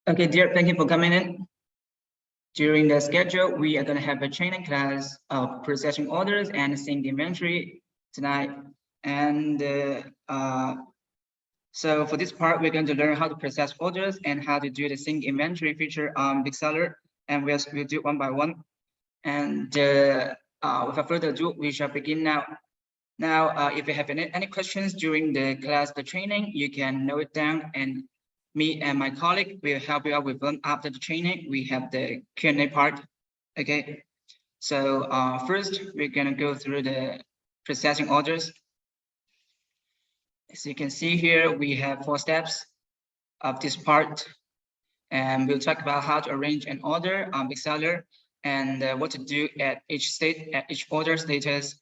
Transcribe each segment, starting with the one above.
Okay, dear, thank you for coming in. During the schedule, we are going to have a training class of processing orders and sync inventory tonight. And so for this part, we're going to learn how to process orders and how to do the sync inventory feature on Bigseller. And we'll do one by one. And without further ado, we shall begin now. Now, if you have any questions during the class, the training, you can note it down, and me and my colleague will help you out with them after the training. We have the Q&A part. Okay, so first we're gonna go through the processing orders. As you can see here, we have 4 steps of this part, and we'll talk about how to arrange an order on Bigseller and what to do at each order status,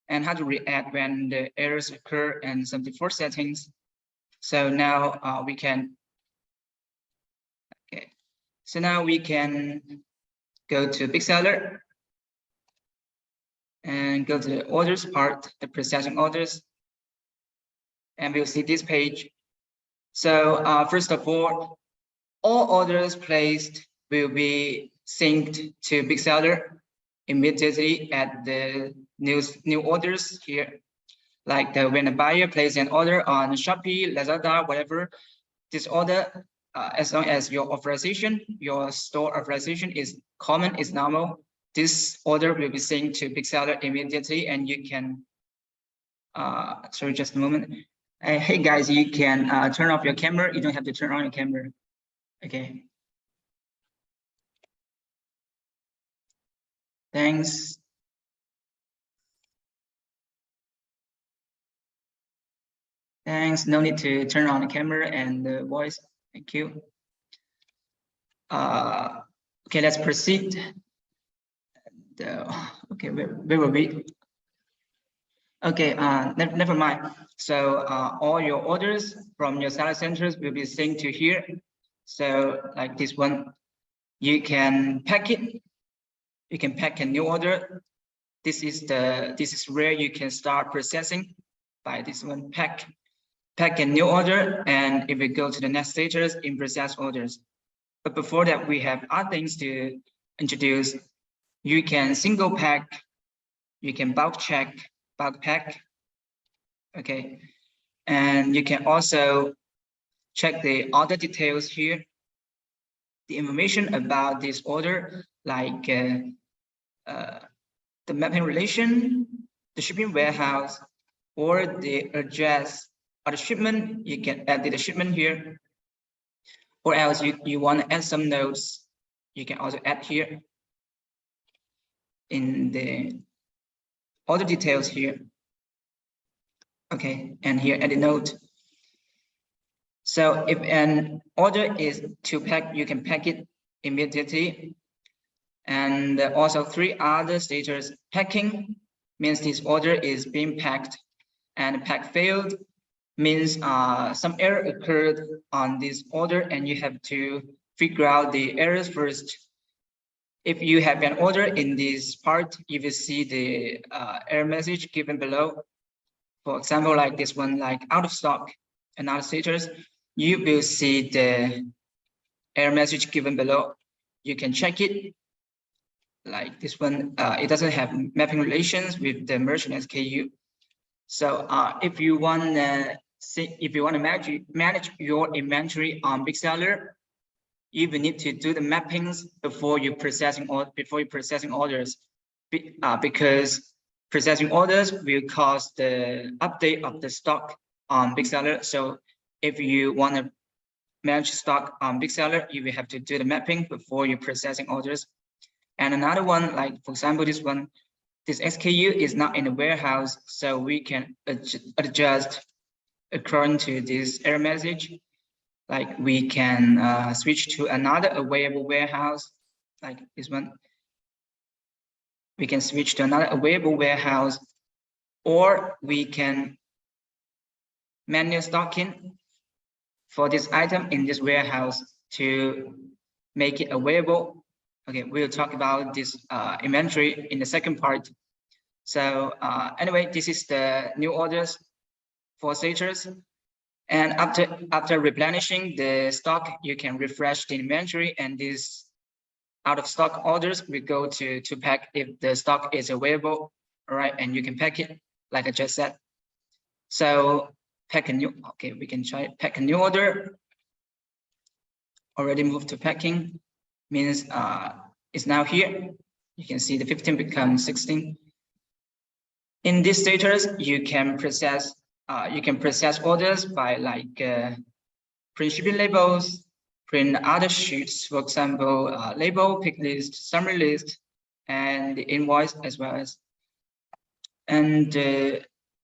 and how to react when the errors occur, and some default settings. So now we can. Okay, so now we can go to Bigseller and go to the orders part, the processing orders, and we'll see this page. So first of all orders placed will be synced to Bigseller immediately at the new orders here. Like when a buyer places an order on Shopee, Lazada, whatever, this order, as long as your authorization, your store authorization is common, is normal, this order will be synced to Bigseller immediately, and you can, sorry, just a moment. Hey guys, you can turn off your camera. You don't have to turn on your camera. Okay. Thanks. Thanks. No need to turn on the camera and the voice. Thank you. Okay, let's proceed. Okay, where were we? Okay, never mind. So all your orders from your seller centers will be synced to here. So like this one, you can pack it. You can pack a new order. This is where you can start processing by this one, pack a new order. And if we go to the next status, in process orders. But before that, we have other things to introduce. You can single pack, you can bulk pack, okay. And you can also check the order details here, the information about this order, like the mapping relation, the shipping warehouse, or the address of the shipment. You can add the shipment here, or else you want to add some notes, you can also add here in the order details here. Okay, and here add a note. So if an order is to pack, you can pack it immediately. And also 3 other stages. Packing means this order is being packed, and pack failed means some error occurred on this order, and you have to figure out the errors first. If you have an order in this part, you will see the error message given below. For example, like this one, like out of stock, and other status, you will see the error message given below. You can check it. Like this one, it doesn't have mapping relations with the merchant SKU. So if you want to manage your inventory on Bigseller, you will need to do the mappings before you processing orders, because processing orders will cause the update of the stock on Bigseller. So if you want to manage stock on Bigseller, you will have to do the mapping before you processing orders. And another one, like for example, this one, this SKU is not in the warehouse, so we can adjust according to this error message. Like we can switch to another available warehouse, like this one. We can switch to another available warehouse, or we can manual stocking for this item in this warehouse to make it available. Okay, we'll talk about this inventory in the second part. So anyway, this is the new orders for status. And after replenishing the stock, you can refresh the inventory, and these out of stock orders will go to pack if the stock is available. All right, and you can pack it like I just said. So pack a new, okay, we can try pack a new order. Already moved to packing, means it's now here. You can see the 15 becomes 16. In this status, you can process orders by like print shipping labels, print other sheets, for example, label, pick list, summary list, and the invoice as well as. And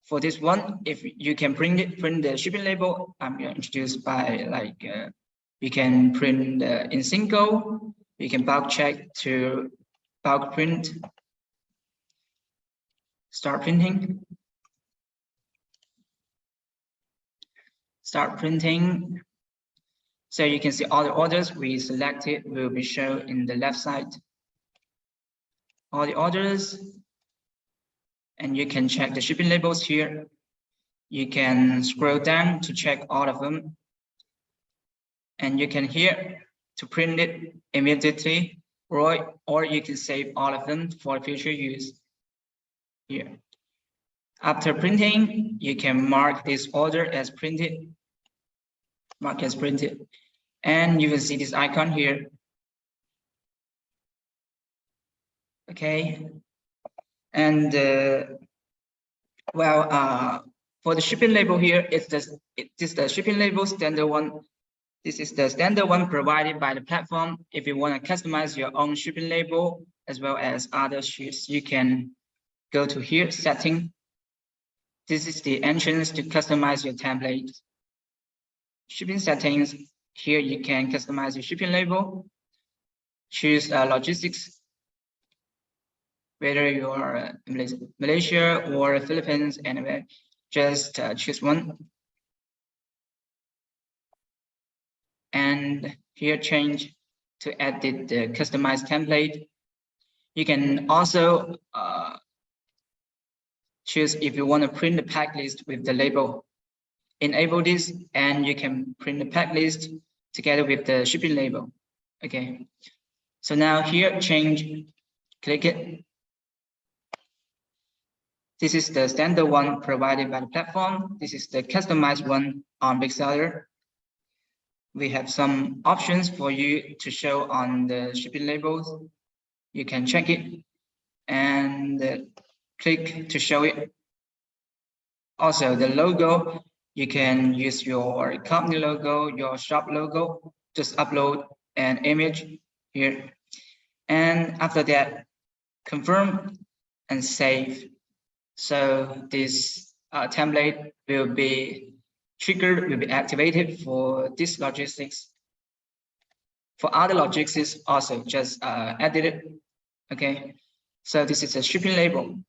for this one, if you can print the shipping label, I'm going to introduce by like you can print in single, you can bulk check to bulk print, start printing. Start printing. So you can see all the orders we selected will be shown in the left side. All the orders, and you can check the shipping labels here. You can scroll down to check all of them. And you can here to print it immediately, or you can save all of them for future use here. After printing, you can mark this order as printed. Mark as printed. And you will see this icon here. Okay. And for the shipping label here, it is the shipping label standard one. This is the standard one provided by the platform. If you want to customize your own shipping label as well as other sheets, you can go to here, setting. This is the entrance to customize your template. Shipping settings. Here you can customize your shipping label. Choose logistics, whether you are Malaysia or Philippines, anywhere, just choose one. And here change to edit the customized template. You can also choose if you want to print the pack list with the label. Enable this, and you can print the pack list together with the shipping label. Okay, so now here change, click it. This is the standard one provided by the platform. This is the customized one on Bigseller. We have some options for you to show on the shipping labels. You can check it and click to show it. Also, the logo, you can use your company logo, your shop logo, just upload an image here. And after that, confirm and save. So this template will be triggered, will be activated for this logistics. For other logistics, also just edit it. Okay, so this is a shipping label.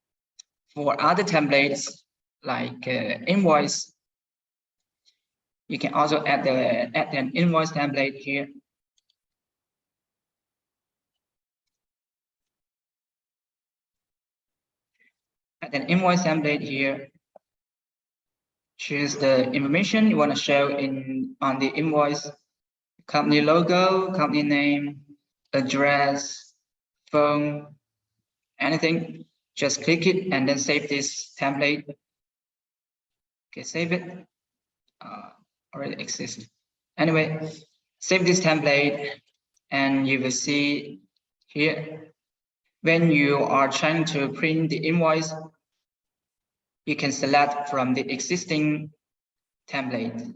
For other templates like invoice, you can also add an invoice template here. Add an invoice template here. Choose the information you want to show on the invoice: company logo, company name, address, phone, anything. Just click it and then save this template. Okay, save it. Already exists. Anyway, save this template, and you will see here when you are trying to print the invoice, you can select from the existing template.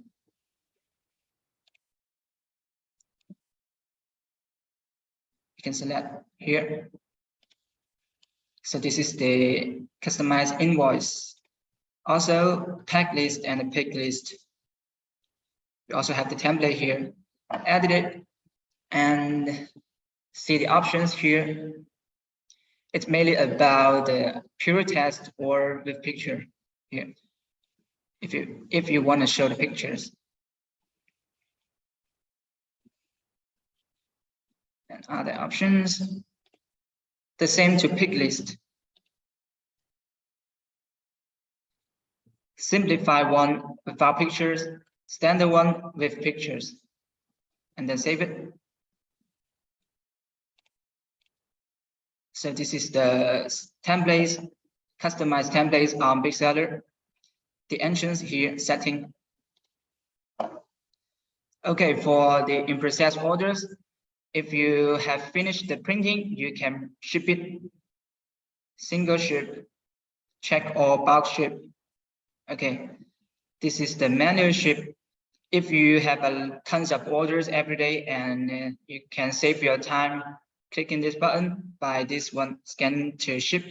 You can select here. So this is the customized invoice. Also, pack list and pick list. You also have the template here. Edit it and see the options here. It's mainly about the pure text or with picture here. If you want to show the pictures. And other options. The same to pick list. Simplify one without pictures. standard one with pictures, and then save it. So this is the templates, customized templates on Bigseller. The entrance here setting. Okay, for the in-process orders, if you have finished the printing, you can ship it single ship, check, or bulk ship. Okay, this is the manual ship. If you have tons of orders every day, and you can save your time clicking this button by this one, scan to ship.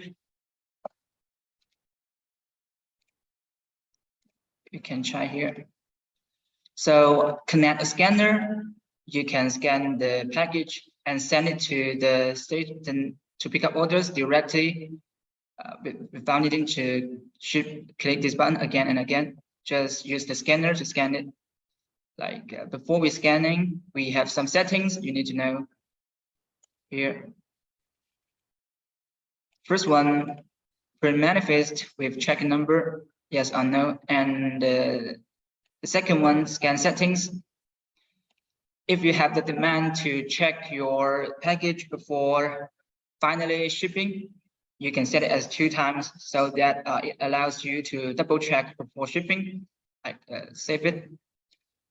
You can try here. So connect a scanner. You can scan the package and send it to the station to pick up orders directly without needing to click this button again and again. Just use the scanner to scan it. Like before we scanning, we have some settings you need to know here. First one, print manifest with check number, yes or no. And the second one, scan settings. If you have the demand to check your package before finally shipping, you can set it as 2 times so that it allows you to double check before shipping. Save it.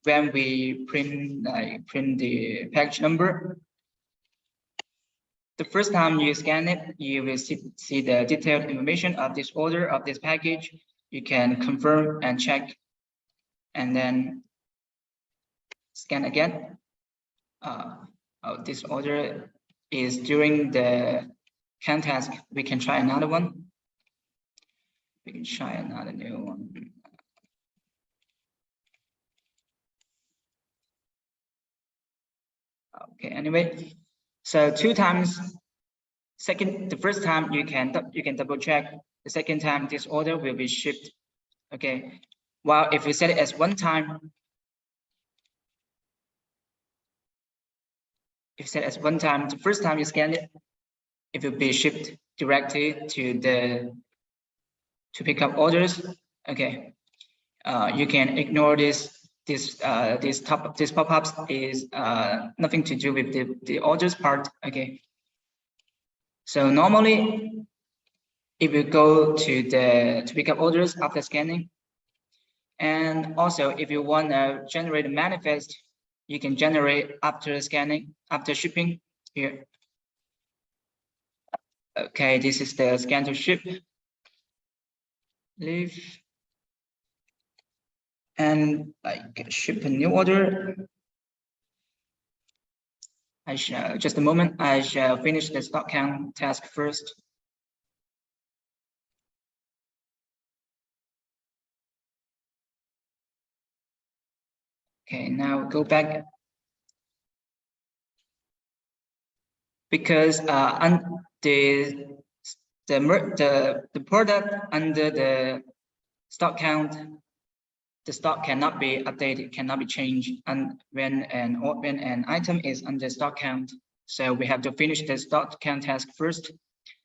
When we print the package number, the first time you scan it, you will see the detailed information of this order, of this package. You can confirm and check, and then scan again. This order is during the can task. We can try another one. We can try another new one. Okay, anyway, so 2 times. The first time you can double check. The second time this order will be shipped. Okay, while if you set it as 1 time, if you set it as 1 time, the first time you scan it, it will be shipped directly to pick up orders. Okay, you can ignore this pop-ups is nothing to do with the orders part. Okay, so normally if you go to pick up orders after scanning, and also if you want to generate a manifest, you can generate after scanning, after shipping here. Okay, this is the scan to ship. Leave and ship a new order. I shall just a moment. I shall finish the stock count task first. Okay, now go back. Because the product under the stock count, the stock cannot be updated, cannot be changed, and when an item is under stock count. So we have to finish the stock count task first,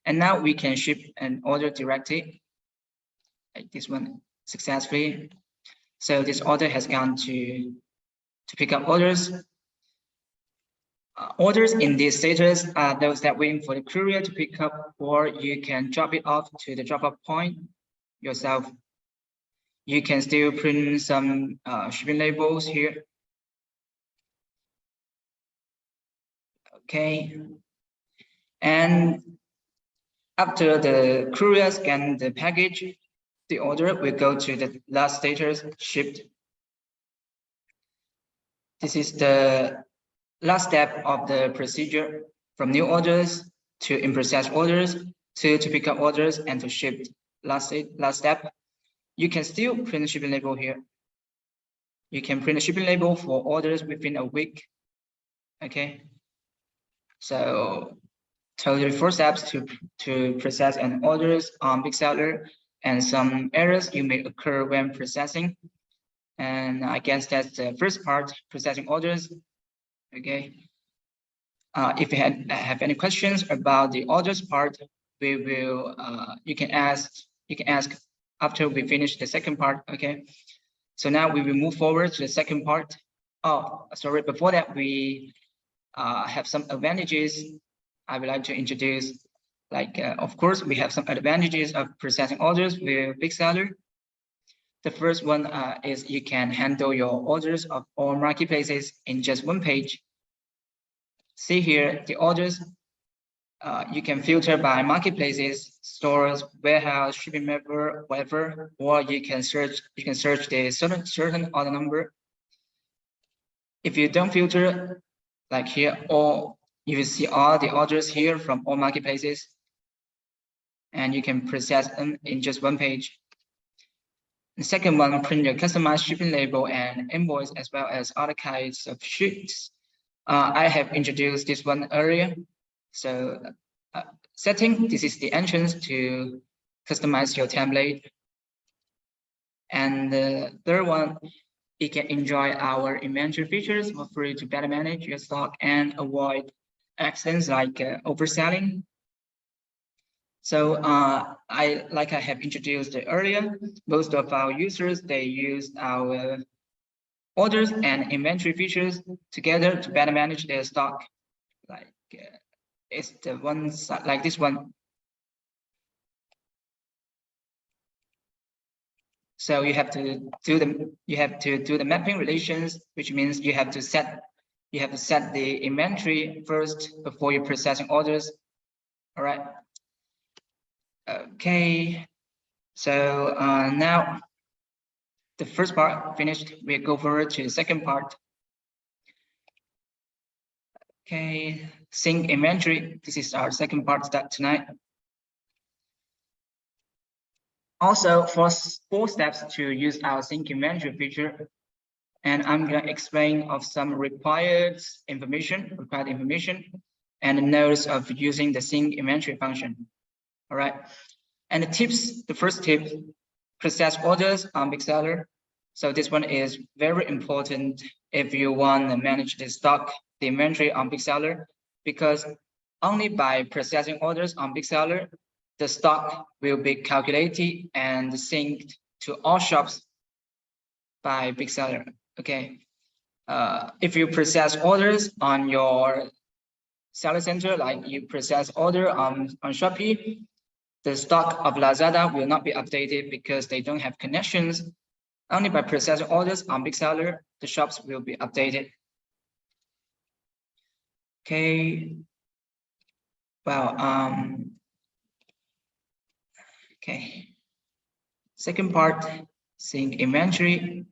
and now we can ship an order directly, like this one, successfully. So this order has gone to pick up orders. Orders in this status are those that waiting for the courier to pick up, or you can drop it off to the drop-off point yourself. You can still print some shipping labels here. Okay. And after the courier scans the package, the order will go to the last status, shipped. This is the last step of the procedure, from new orders to in-process orders to pick up orders and to ship. Last step. You can still print a shipping label here. You can print a shipping label for orders within a week. Okay. So totally 4 steps to process an orders on Bigseller, and some errors you may occur when processing. And I guess that's the first part, processing orders. Okay. If you have any questions about the orders part, we will you can ask after we finish the second part. Okay. So now we will move forward to the second part. Oh, sorry, before that, we have some advantages I would like to introduce. Like, of course, we have some advantages of processing orders with Bigseller. The first one is you can handle your orders of all marketplaces in just one page. See here, the orders, you can filter by marketplaces, stores, warehouse, shipping method, whatever, or you can search the certain order number. If you don't filter, like here, or you will see all the orders here from all marketplaces, and you can process them in just one page. The second one, print your customized shipping label and invoice, as well as other kinds of sheets. I have introduced this one earlier. So setting, this is the entrance to customize your template. And the third one, you can enjoy our inventory features for free to better manage your stock and avoid accidents like overselling. So like I have introduced earlier, most of our users, they use our orders and inventory features together to better manage their stock. Like it's the ones like this one. So you have to do the mapping relations, which means you have to set the inventory first before you're processing orders. All right. Okay. So now the first part finished. We go forward to the second part. Okay, sync inventory. This is our second part tonight. Also, for 4 steps to use our sync inventory feature, and I'm going to explain of some required information, and the notes of using the sync inventory function. All right, and the tips. The first tip: process orders on Bigseller. So this one is very important if you want to manage the stock, the inventory on Bigseller, because only by processing orders on Bigseller, the stock will be calculated and synced to all shops by Bigseller. Okay. If you process orders on your seller center, like you process order on Shopee, the stock of Lazada will not be updated because they don't have connections. Only by processing orders on Bigseller, the shops will be updated. Okay. Well, okay. Second part, sync inventory.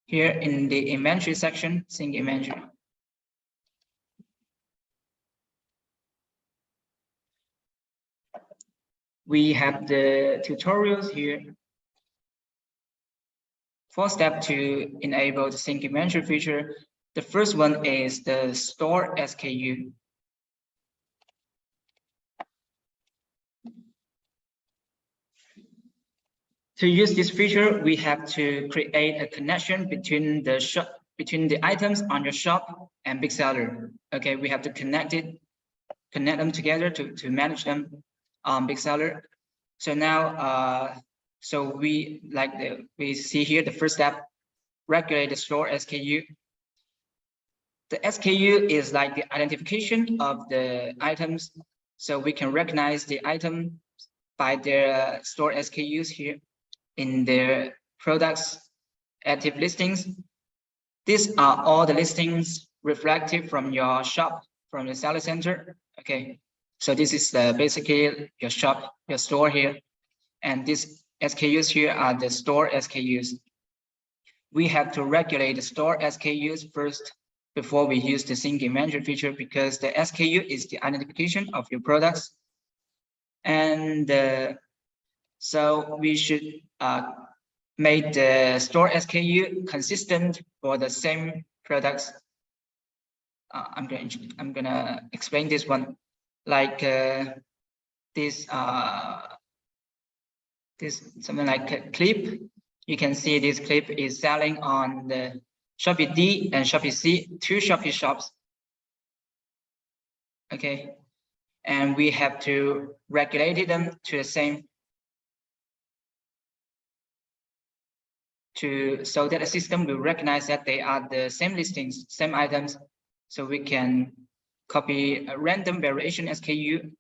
Here in the inventory section, sync inventory. We have the tutorials here. 4 steps to enable the sync inventory feature. The first one is the store SKU. To use this feature, we have to create a connection between the items on your shop and Bigseller. Okay, we have to connect them together to manage them on Bigseller. So now, so we see here the first step, regulate the store SKU. The SKU is like the identification of the items, so we can recognize the item by their store SKUs here in their products active listings. These are all the listings reflected from your shop, from the seller center. Okay, so this is basically your shop, your store here, and these SKUs here are the store SKUs. We have to regulate the store SKUs first before we use the sync inventory feature, because the SKU is the identification of your products. And so we should make the store SKU consistent for the same products. I'm gonna explain this one, like this something like a clip. You can see this clip is selling on the Shopee D and Shopee C, 2 Shopee shops. Okay, and we have to regulate them to the same. so that the system will recognize that they are the same listings, same items. So we can copy a random variation SKU.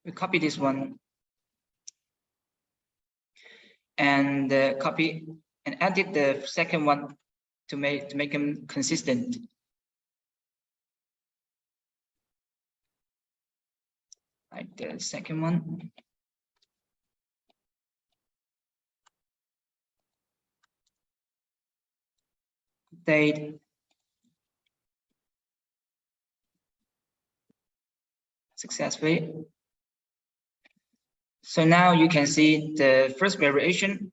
We copy this one and copy and edit the second one to make them consistent. Like the second one. Update. Successfully. So now you can see the first variation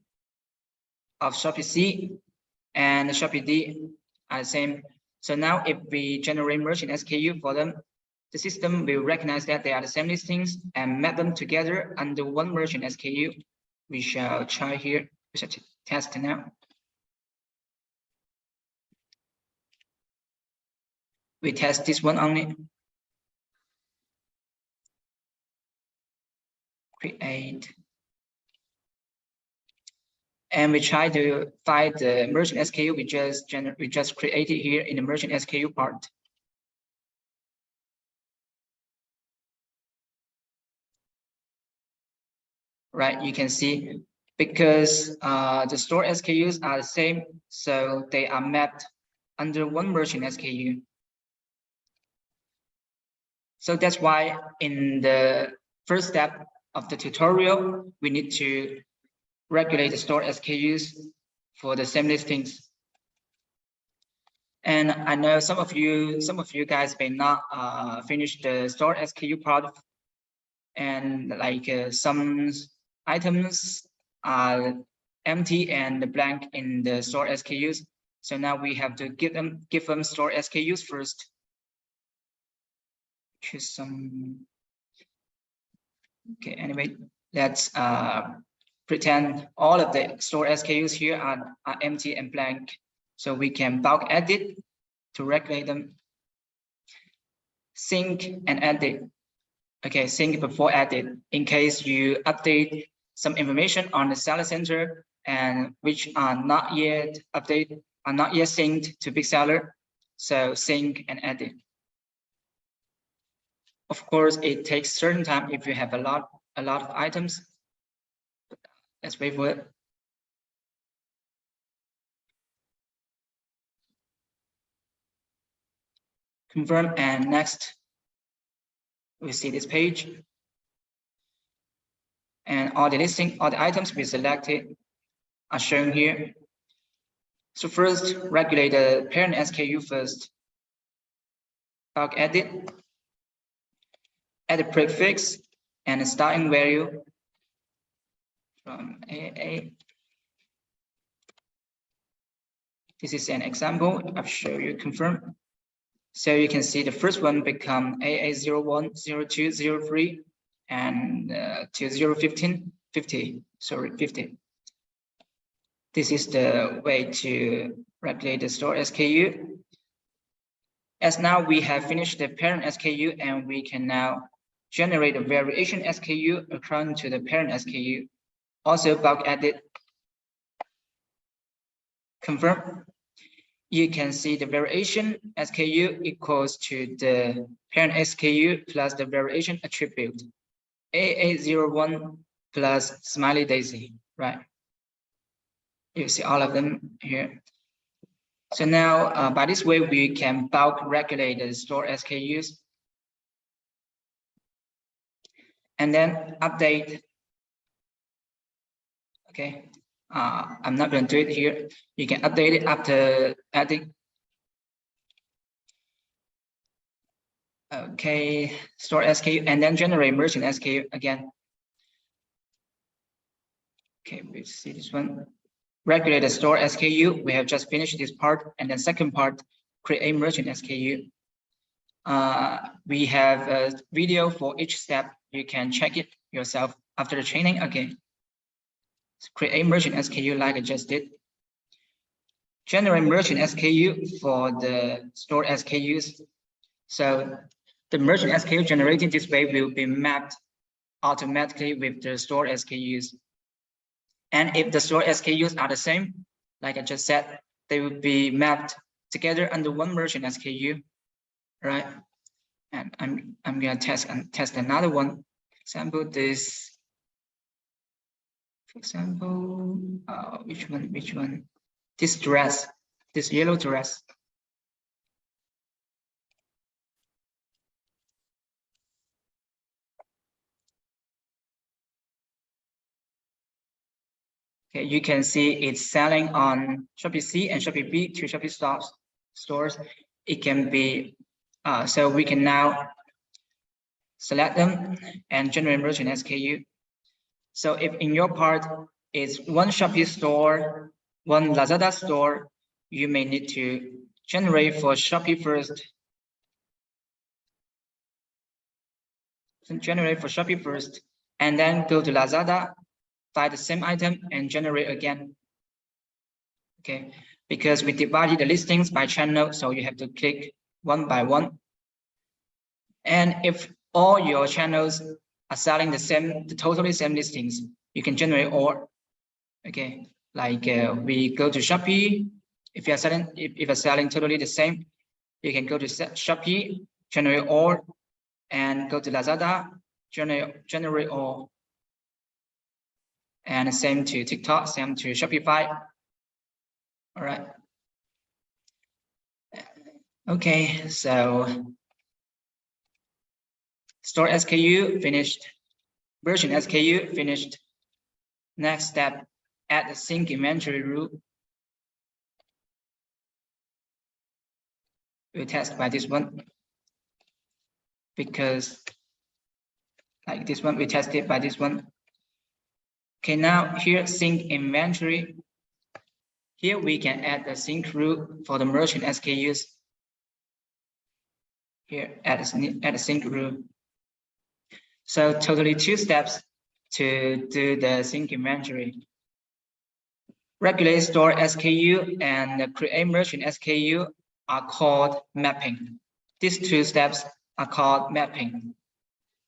of Shopee C and the Shopee D are the same. So now if we generate merchant SKU for them, the system will recognize that they are the same listings and map them together under one merchant SKU. We shall try here. We shall test now. We test this one only. Create. And we try to find the merchant SKU we just created here in the merchant SKU part. Right, you can see because the store SKUs are the same, so they are mapped under one merchant SKU. So that's why in the first step of the tutorial, we need to regulate the store SKUs for the same listings. And I know some of you guys may not finish the store SKU part, and like some items are empty and blank in the store SKUs. So now we have to give them store SKUs first. Choose some. Okay, anyway, let's pretend all of the store SKUs here are empty and blank. So we can bulk edit to regulate them. Sync and edit. Okay, sync before edit in case you update some information on the seller center and which are not yet updated, are not yet synced to Bigseller. So sync and edit. Of course, it takes certain time if you have a lot of items. Let's wait for it. Confirm and next. We see this page. And all the items we selected are shown here. So first, regulate the parent SKU first. Bulk edit. Add a prefix and a starting value from AA. This is an example. I'll show you confirm. So you can see the first one become AA01, 02, 03, and to 015, 50. Sorry, 50. This is the way to regulate the store SKU. As now we have finished the parent SKU and we can now generate a variation SKU according to the parent SKU. Also bulk edit. Confirm. You can see the variation SKU equals to the parent SKU plus the variation attribute. AA01 plus smiley daisy, right? You see all of them here. So now by this way, we can bulk regulate the store SKUs. And then update. Okay, I'm not going to do it here. You can update it after adding. Okay, store SKU and then generate merchant SKU again. Okay, we see this one. Regulate the store SKU. We have just finished this part, and then second part, create merchant SKU. We have a video for each step. You can check it yourself after the training. Okay. Create merchant SKU like I just did. Generate merchant SKU for the store SKUs. So the merchant SKU generated this way will be mapped automatically with the store SKUs. And if the store SKUs are the same, like I just said, they will be mapped together under one merchant SKU, right? And I'm gonna test another one. Example this. For example, which one? This dress, this yellow dress. Okay, you can see it's selling on Shopee C and Shopee B, two Shopee stores. It can be, so we can now select them and generate merchant SKU. So if in your part is one Shopee store, one Lazada store, you may need to generate for Shopee first. Generate for Shopee first, and then go to Lazada, find the same item and generate again. Okay, because we divided the listings by channel, so you have to click one by one. And if all your channels are selling the totally same listings, you can generate all. Okay, like we go to Shopee. If you're selling totally the same, you can go to Shopee, generate all, and go to Lazada, generate all. And same to TikTok, same to Shopify. All right. Okay, so store SKU finished, version SKU finished. Next step, add the sync inventory rule. We'll test by this one because like this one, we tested by this one. Okay, now here sync inventory. Here we can add the sync rule for the merchant SKUs. Here add a sync rule. So totally 2 steps to do the sync inventory. Regulate store SKU and create merchant SKU are called mapping. These 2 steps are called mapping.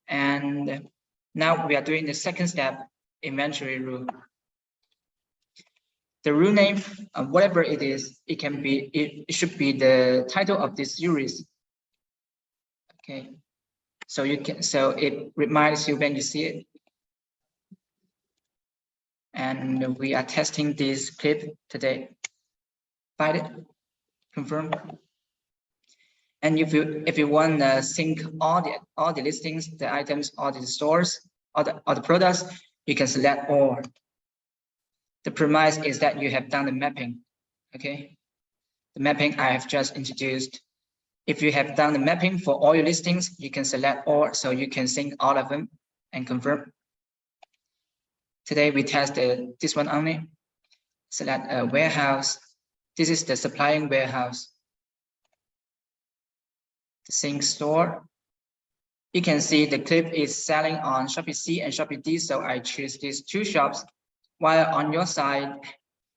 And now we are doing the second step, inventory rule. The rule name, whatever it is, it should be the title of this series. Okay, so it reminds you when you see it. And we are testing this clip today. Find it, confirm. And if you want to sync all the listings, the items, all the stores, all the products, you can select all. The premise is that you have done the mapping. Okay, the mapping I have just introduced. If you have done the mapping for all your listings, you can select all, so you can sync all of them and confirm. Today we tested this one only. Select a warehouse. This is the supplying warehouse. The sync store. You can see the clip is selling on Shopee C and Shopee D, so I choose these 2 shops. While on your side,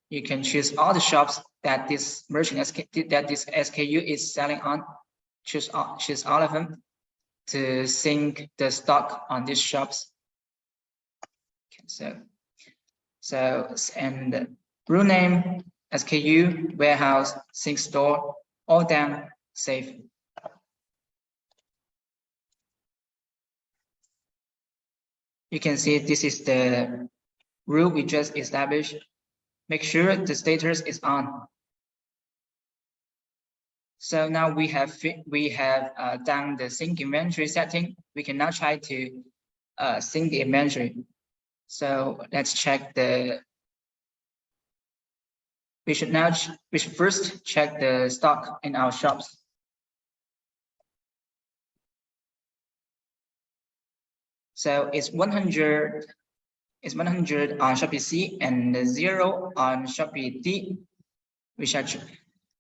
you can choose all the shops that this merchant SKU is selling on. Choose all of them to sync the stock on these shops. Okay, and rule name, SKU, warehouse, sync store, all done, save. You can see this is the rule we just established. Make sure the status is on. So now we have done the sync inventory setting. We can now try to sync the inventory. So let's check we should first check the stock in our shops. So it's 100 on Shopee C and 0 on Shopee D.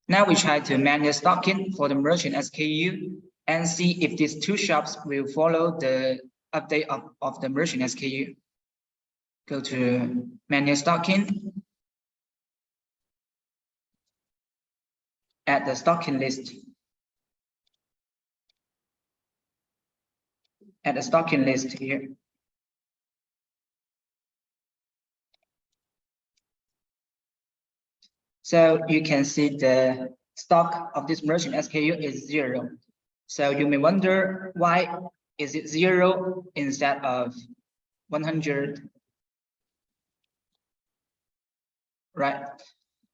Now we try to manual stocking for the merchant SKU and see if these 2 shops will follow the update of the merchant SKU. Go to manual stocking. Add the stocking list. Add a stocking list here. So you can see the stock of this merchant SKU is 0. So you may wonder, why is it 0 instead of 100? Right.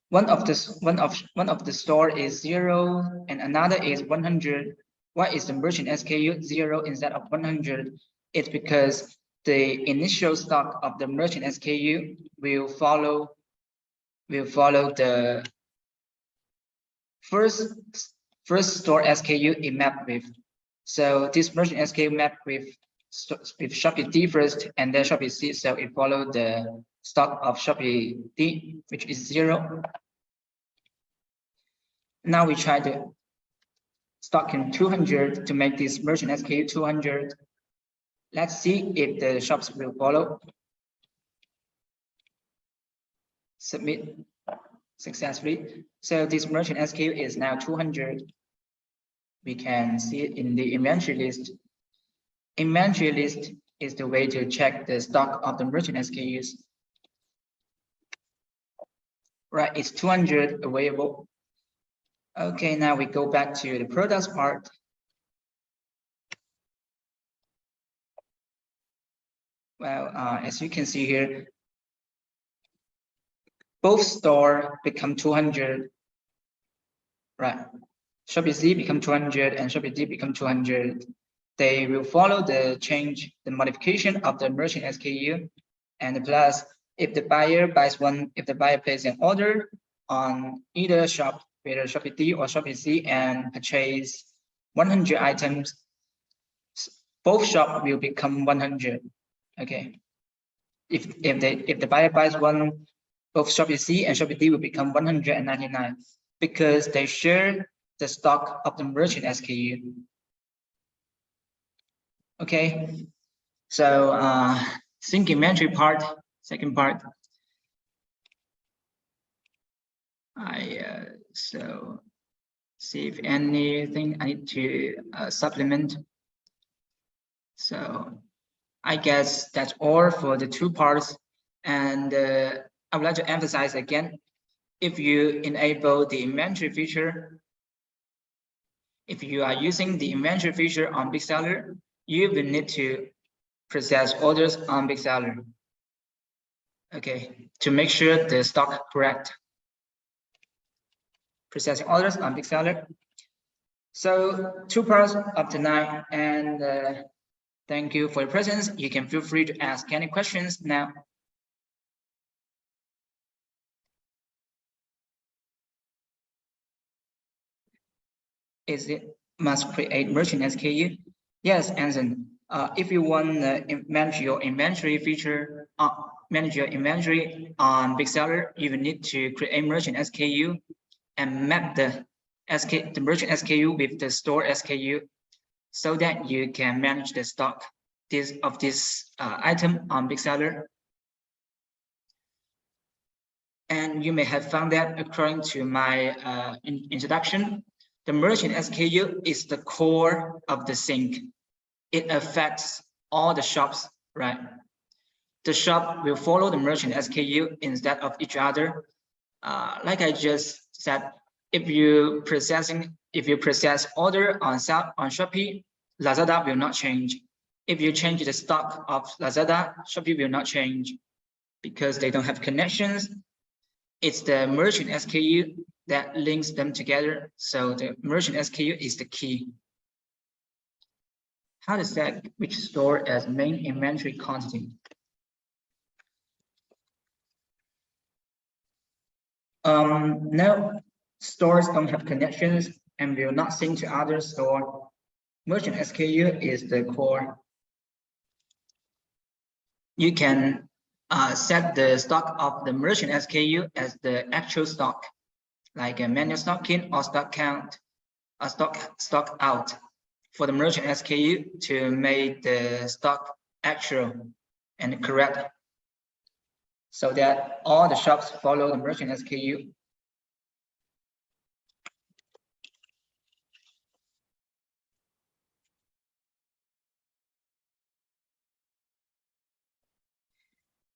One of the store is 0 and another is 100. Why is the merchant SKU 0 instead of 100? It's because the initial stock of the merchant SKU will follow the first store SKU it mapped with. So this merchant SKU mapped with Shopee D first and then Shopee C. So it followed the stock of Shopee D, which is 0. Now we try to stock in 200 to make this merchant SKU 200. Let's see if the shops will follow. Submit successfully. So this merchant SKU is now 200. We can see it in the inventory list. Inventory list is the way to check the stock of the merchant SKUs. Right, it's 200 available. Okay, now we go back to the products part. Well, as you can see here, both store become 200. Right, Shopee Z become 200 and Shopee D become 200. They will follow the change, the modification of the merchant SKU, and plus, if the buyer buys one, if the buyer places an order on either shop, whether Shopee D or Shopee C, and purchase 100 items, both shops will become 100. Okay. If the buyer buys one, both Shopee C and Shopee D will become 199 because they share the stock of the merchant SKU. Okay. So sync inventory part, second part. So see if anything I need to supplement. So I guess that's all for the two parts. And I would like to emphasize again, if you enable the inventory feature, if you are using the inventory feature on Bigseller, you will need to process orders on Bigseller. Okay, to make sure the stock correct. Processing orders on Bigseller. So two parts of tonight, and thank you for your presence. You can feel free to ask any questions now. Is it must create merchant SKU? Yes, Anson. If you want to manage your inventory feature, manage your inventory on Bigseller, you will need to create merchant SKU and map the merchant SKU with the store SKU, so that you can manage the stock of this item on Bigseller. And you may have found that according to my introduction, the merchant SKU is the core of the sync. It affects all the shops, right? The shop will follow the merchant SKU instead of each other. Like I just said, if you process order on Shopee, Lazada will not change. If you change the stock of Lazada, Shopee will not change because they don't have connections. It's the merchant SKU that links them together. So the merchant SKU is the key. How does that which store as main inventory quantity? No, stores don't have connections and will not sync to other store. Merchant SKU is the core. You can set the stock of the merchant SKU as the actual stock, like a manual stock in or stock count, or stock out for the merchant SKU to make the stock actual and correct, so that all the shops follow the merchant SKU.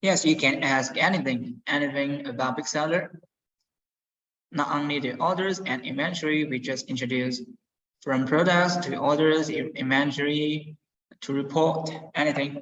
Yes, you can ask anything about Bigseller. not only the orders and inventory we just introduced, from products to orders, inventory, to report, anything.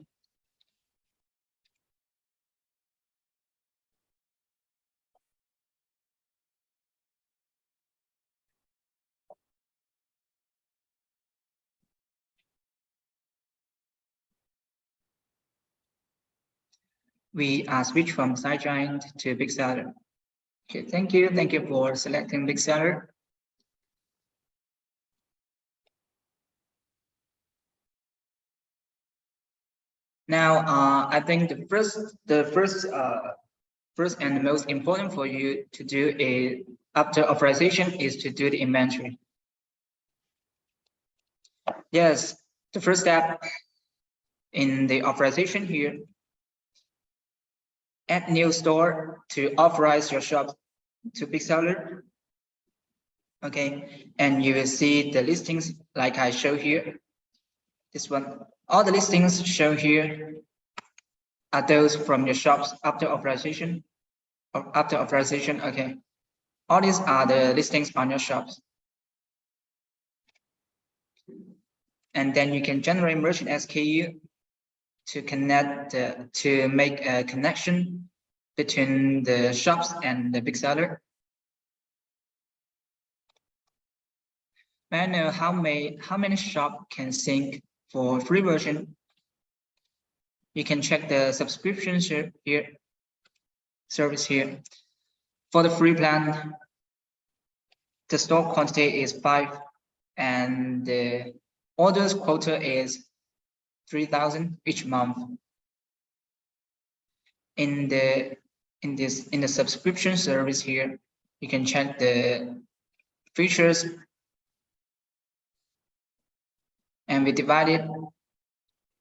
We are switched from SideGiant to Bigseller. Okay, thank you. Thank you for selecting Bigseller. Now, I think the first and most important for you to do is after authorization is to do the inventory. Yes, the first step in the authorization here, add new store to authorize your shop to Bigseller. Okay, and you will see the listings like I show here. This one, all the listings shown here are those from your shops after authorization. Okay. All these are the listings on your shops. And then you can generate merchant SKU to connect, to make a connection between the shops and the Bigseller. May I know how many shops can sync for free version? You can check the subscription here, service here. For the free plan, the store quantity is 5 and the orders quota is 3,000 each month. In the subscription service here, you can check the features, and we divide it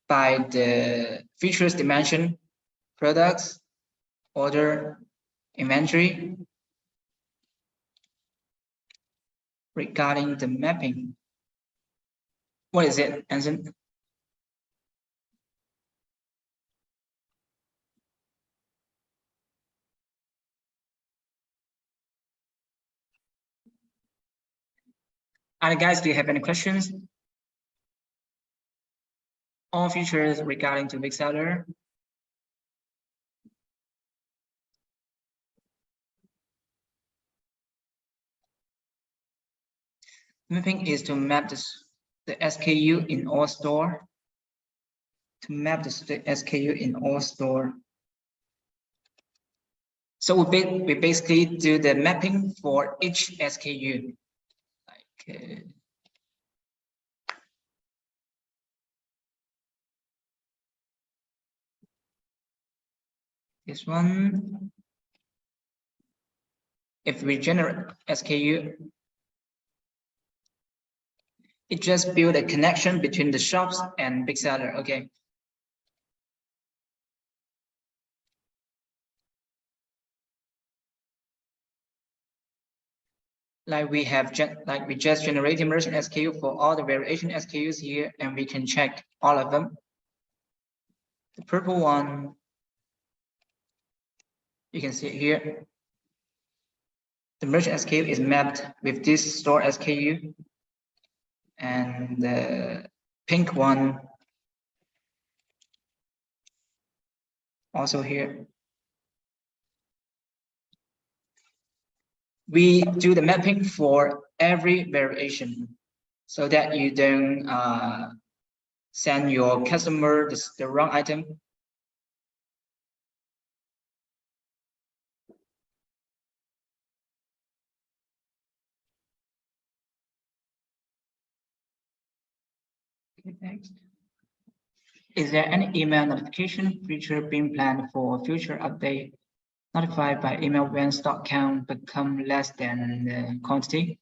by the features dimension, products, order, inventory. Regarding the mapping, what is it, Anson? Other guys, do you have any questions? All features regarding to Bigseller. Mapping is to map the SKU in all store. To map the SKU in all store. So we basically do the mapping for each SKU. Like, this one. If we generate SKU, it just build a connection between the shops and Bigseller. Okay. Like we just generated merchant SKU for all the variation SKUs here, and we can check all of them. The purple one, you can see here. The merchant SKU is mapped with this store SKU, and the pink one also here. We do the mapping for every variation so that you don't send your customer the wrong item. Okay, next. Is there any email notification feature being planned for future update? Notified by email when stock count become less than the quantity.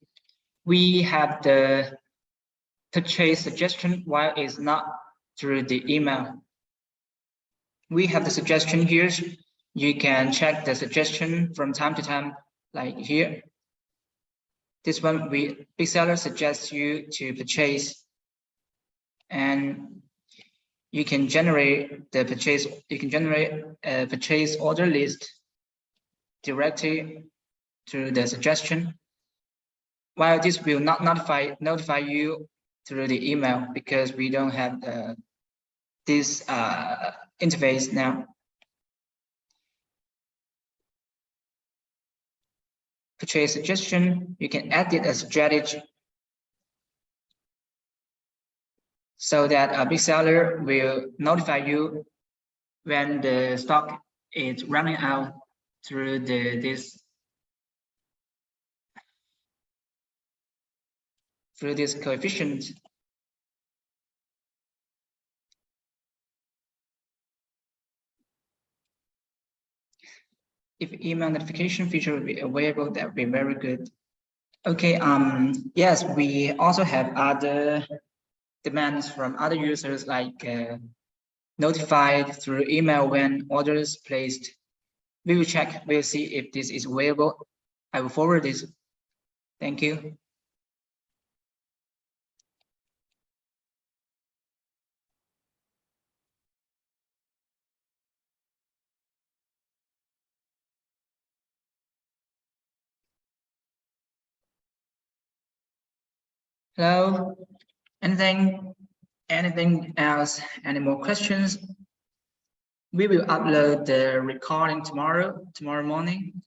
We have the purchase suggestion while it's not through the email. We have the suggestion here. You can check the suggestion from time to time, like here. This one, Bigseller suggests you to purchase, and you can generate the purchase. You can generate a purchase order list directly through the suggestion, while this will not notify you through the email because we don't have this interface now. Purchase suggestion, you can add it as a strategy so that a Bigseller will notify you when the stock is running out through this coefficient. If email notification feature will be available, that would be very good. Okay, yes, we also have other demands from other users, like notified through email when orders placed. We will check, we'll see if this is available. I will forward this. Thank you. Hello, anything else? Any more questions? We will upload the recording tomorrow morning,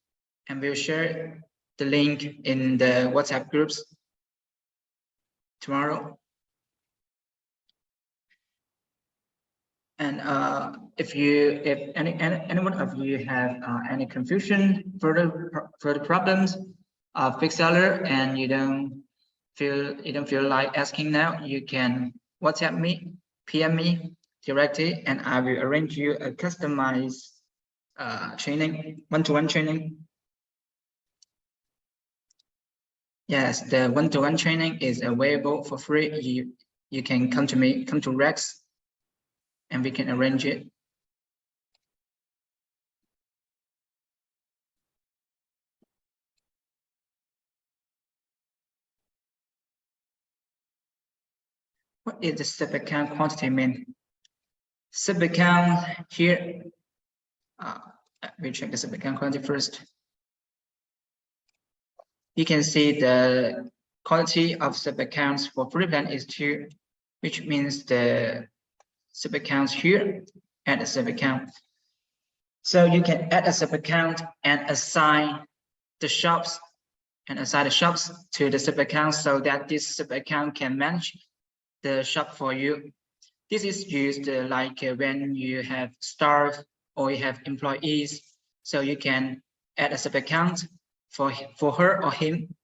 and we'll share the link in the WhatsApp groups tomorrow. And if anyone of you have any confusion, further problems of Bigseller, and you don't feel like asking now, you can WhatsApp me, PM me directly, and I will arrange you a customized training, one-to-one training. Yes, the one-to-one training is available for free. You can come to me, come to Rex, and we can arrange it. What is the sub-account quantity mean? Sub-account here, we check the sub-account quantity first. You can see the quantity of sub-accounts for free plan is 2, which means the sub-accounts here add a sub-account. So you can add a sub-account and assign the shops to the sub-account so that this sub-account can manage the shop for you. This is used like when you have staff or you have employees, so you can add a sub-account for her or him,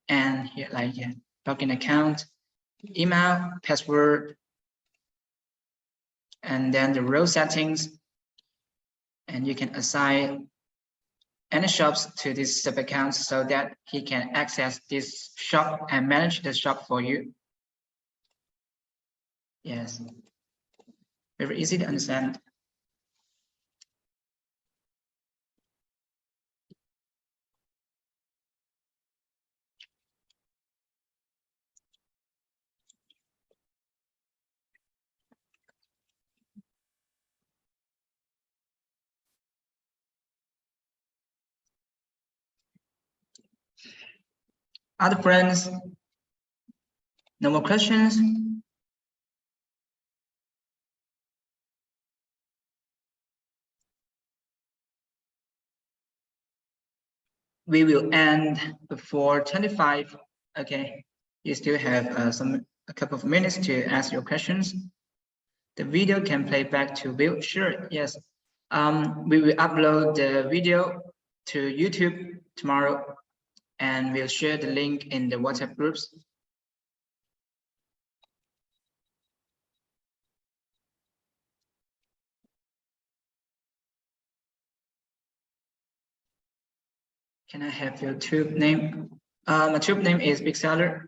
and here like login account, email, password, and then the row settings, and you can assign any shops to this sub-account so that he can access this shop and manage the shop for you. Yes, very easy to understand. Other friends, no more questions? We will end before 25. Okay, you still have a couple of minutes to ask your questions. The video can play back to Bill. Sure, yes. We will upload the video to YouTube tomorrow, and we'll share the link in the WhatsApp groups. Can I have your tube name? My tube name is Bigseller.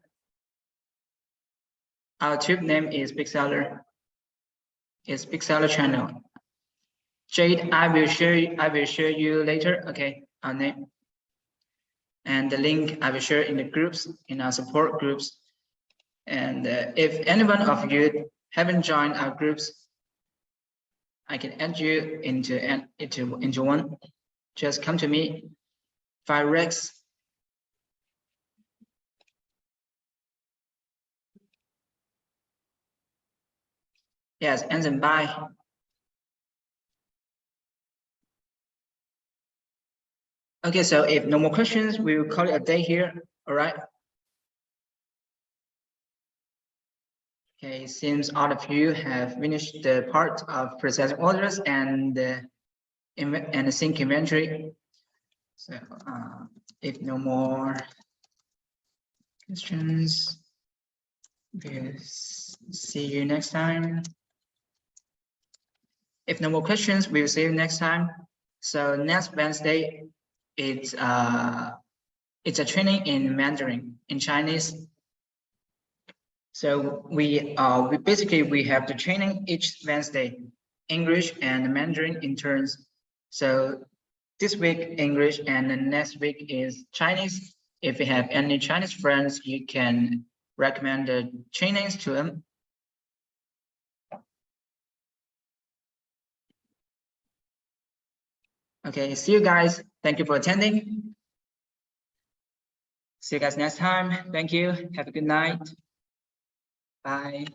Our tube name is Bigseller. It's Bigseller channel. Jade, I will share you later. Okay, our name. And the link I will share in the groups, in our support groups. And if anyone of you haven't joined our groups, I can add you into one. Just come to me Firex. Yes, and then bye. Okay, so if no more questions, we will call it a day here. All right. Okay, seems all of you have finished the part of processing orders and sync inventory. So if no more questions, we'll see you next time. If no more questions, we'll see you next time. So next Wednesday, it's a training in Mandarin, in Chinese. So we basically have the training each Wednesday, English and Mandarin in turns. So this week English and the next week is Chinese. If you have any Chinese friends, you can recommend the trainings to them. Okay, see you guys. Thank you for attending. See you guys next time. Thank you. Have a good night. Bye.